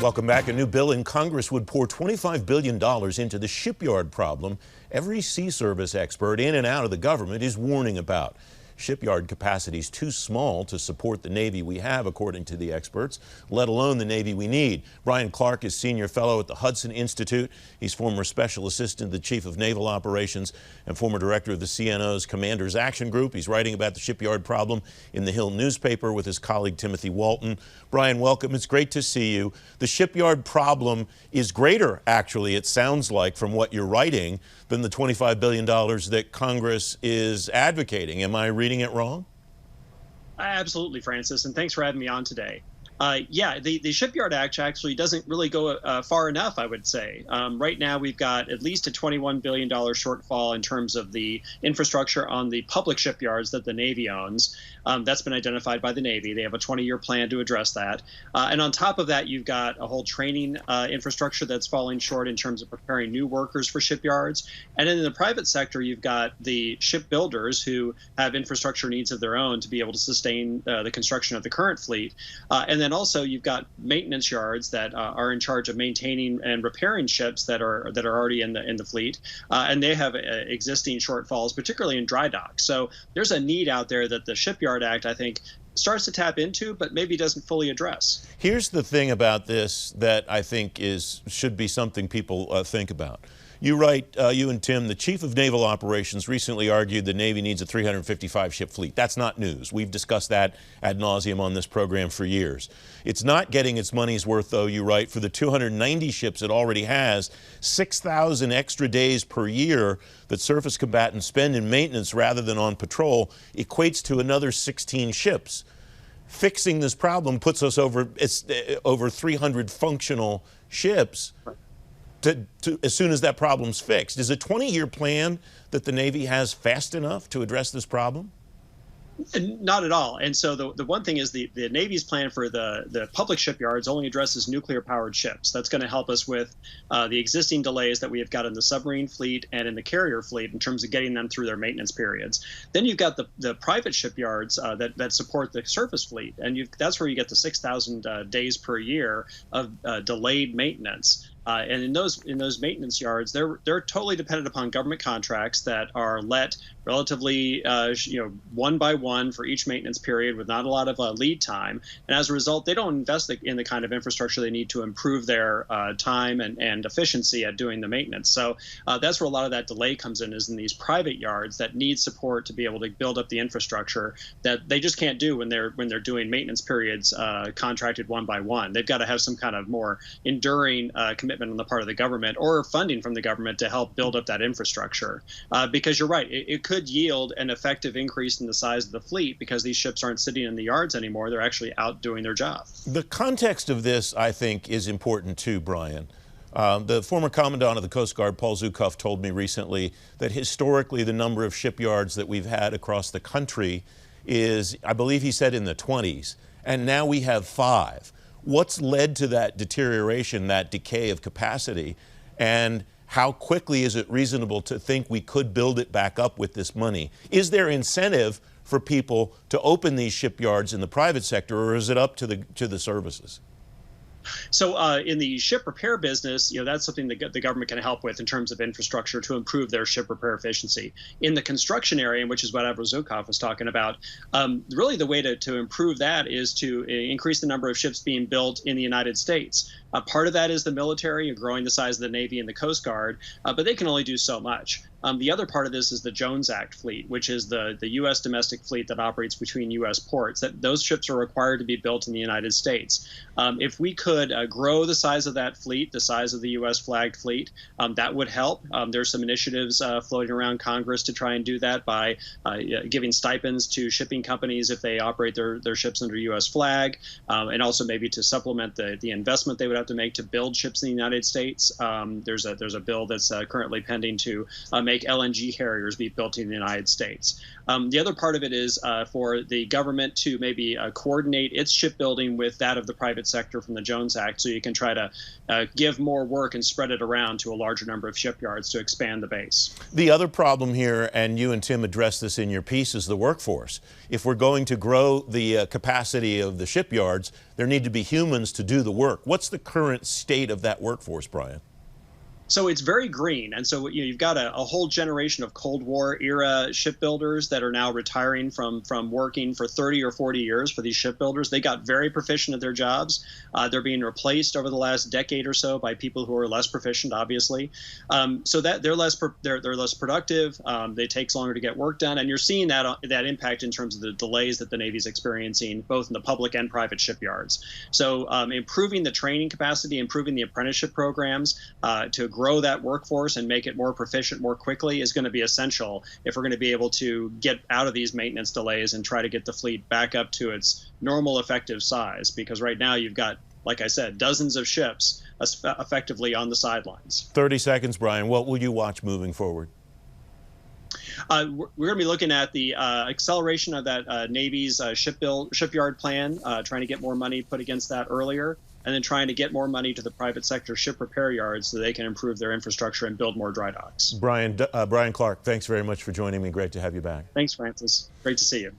Welcome back. A new bill in Congress would pour $25 billion into the shipyard problem every sea service expert in and out of the government is warning about. Shipyard capacity is too small to support the Navy we have, according to the experts, let alone the Navy we need. Bryan Clark is senior fellow at the Hudson Institute. He's former special assistant to the Chief of Naval Operations and former director of the CNO's Commanders Action Group. He's writing about the shipyard problem in the Hill newspaper with his colleague Timothy Walton. Bryan, welcome. It's great to see you. The shipyard problem is greater, actually, it sounds like, from what you're writing, than the $25 billion that Congress is advocating. Am I reading it wrong? Absolutely, Francis, and thanks for having me on today. Yeah, the SHIPYARD Act actually doesn't really go far enough, I would say. Right now, we've got at least a $21 billion shortfall in terms of the infrastructure on the public shipyards that the Navy owns. That's been identified by the Navy. They have a 20-year plan to address that. And on top of that, you've got a whole training infrastructure that's falling short in terms of preparing new workers for shipyards. And then in the private sector, you've got the shipbuilders who have infrastructure needs of their own to be able to sustain the construction of the current fleet. And then also you've got maintenance yards that are in charge of maintaining and repairing ships that are already in the fleet, and they have existing shortfalls, particularly in dry dock. So there's a need out there that the SHIPYARD Act, I think, starts to tap into, but maybe doesn't fully address. Here's the thing about this that I think should be something people think about. You write, you and Tim, the Chief of Naval Operations recently argued the Navy needs a 355-ship fleet. That's not news. We've discussed that ad nauseum on this program for years. It's not getting its money's worth, though, you write, for the 290 ships it already has. 6,000 extra days per year that surface combatants spend in maintenance rather than on patrol equates to another 16 ships. Fixing this problem puts us over 300 functional ships. As soon as that problem's fixed. Is a 20-year plan that the Navy has fast enough to address this problem? Not at all. And so the one thing is the Navy's plan for the public shipyards only addresses nuclear-powered ships. That's going to help us with the existing delays that we have got in the submarine fleet and in the carrier fleet in terms of getting them through their maintenance periods. Then you've got the private shipyards that support the surface fleet, and that's where you get the 6,000 days per year of delayed maintenance. And in those maintenance yards, they're totally dependent upon government contracts that are let relatively, one by one for each maintenance period with not a lot of lead time. And as a result, they don't invest in the kind of infrastructure they need to improve their time and efficiency at doing the maintenance. So that's where a lot of that delay comes in, is in these private yards that need support to be able to build up the infrastructure that they just can't do when they're doing maintenance periods contracted one by one. They've got to have some kind of more enduring commitment on the part of the government or funding from the government to help build up that infrastructure. Because you're right, it could yield an effective increase in the size of the fleet because these ships aren't sitting in the yards anymore. They're actually out doing their job. The context of this, I think, is important too, Bryan. The former Commandant of the Coast Guard, Paul Zukoff, told me recently that historically the number of shipyards that we've had across the country is, I believe he said, in the 20s, and now we have 5. What's led to that deterioration, that decay of capacity, and how quickly is it reasonable to think we could build it back up with this money? Is there incentive for people to open these shipyards in the private sector, or is it up to the services? So in the ship repair business, that's something that the government can help with in terms of infrastructure to improve their ship repair efficiency. In the construction area, which is what Admiral Zukoff was talking about, really the way to improve that is to increase the number of ships being built in the United States. Part of that is the military and growing the size of the Navy and the Coast Guard, but they can only do so much. The other part of this is the Jones Act fleet, which is the U.S. domestic fleet that operates between U.S. ports. Those ships are required to be built in the United States. If we could grow the size of that fleet, the size of the U.S. flagged fleet, that would help. There's some initiatives floating around Congress to try and do that by giving stipends to shipping companies if they operate their ships under U.S. flag, and also maybe to supplement the investment they would have to make to build ships in the United States. There's a bill that's currently pending to make LNG carriers be built in the United States. The other part of it is for the government to maybe coordinate its shipbuilding with that of the private sector from the Jones Act, so you can try to give more work and spread it around to a larger number of shipyards to expand the base. The other problem here, and you and Tim addressed this in your piece, is the workforce. If we're going to grow the capacity of the shipyards, there need to be humans to do the work. What's the current state of that workforce, Bryan? So it's very green. And so you've got a whole generation of Cold War era shipbuilders that are now retiring from working for 30 or 40 years for these shipbuilders. They got very proficient at their jobs. They're being replaced over the last decade or so by people who are less proficient, obviously. So that they're less productive. It takes longer to get work done. And you're seeing that impact in terms of the delays that the Navy's experiencing, both in the public and private shipyards. So improving the training capacity, improving the apprenticeship programs to grow that workforce and make it more proficient more quickly is going to be essential if we're going to be able to get out of these maintenance delays and try to get the fleet back up to its normal effective size. Because right now you've got, like I said, dozens of ships effectively on the sidelines. 30 seconds, Bryan. What will you watch moving forward? We're going to be looking at the acceleration of that Navy's shipyard plan, trying to get more money put against that earlier, and then trying to get more money to the private sector ship repair yards so they can improve their infrastructure and build more dry docks. Bryan Clark, thanks very much for joining me. Great to have you back. Thanks, Francis. Great to see you.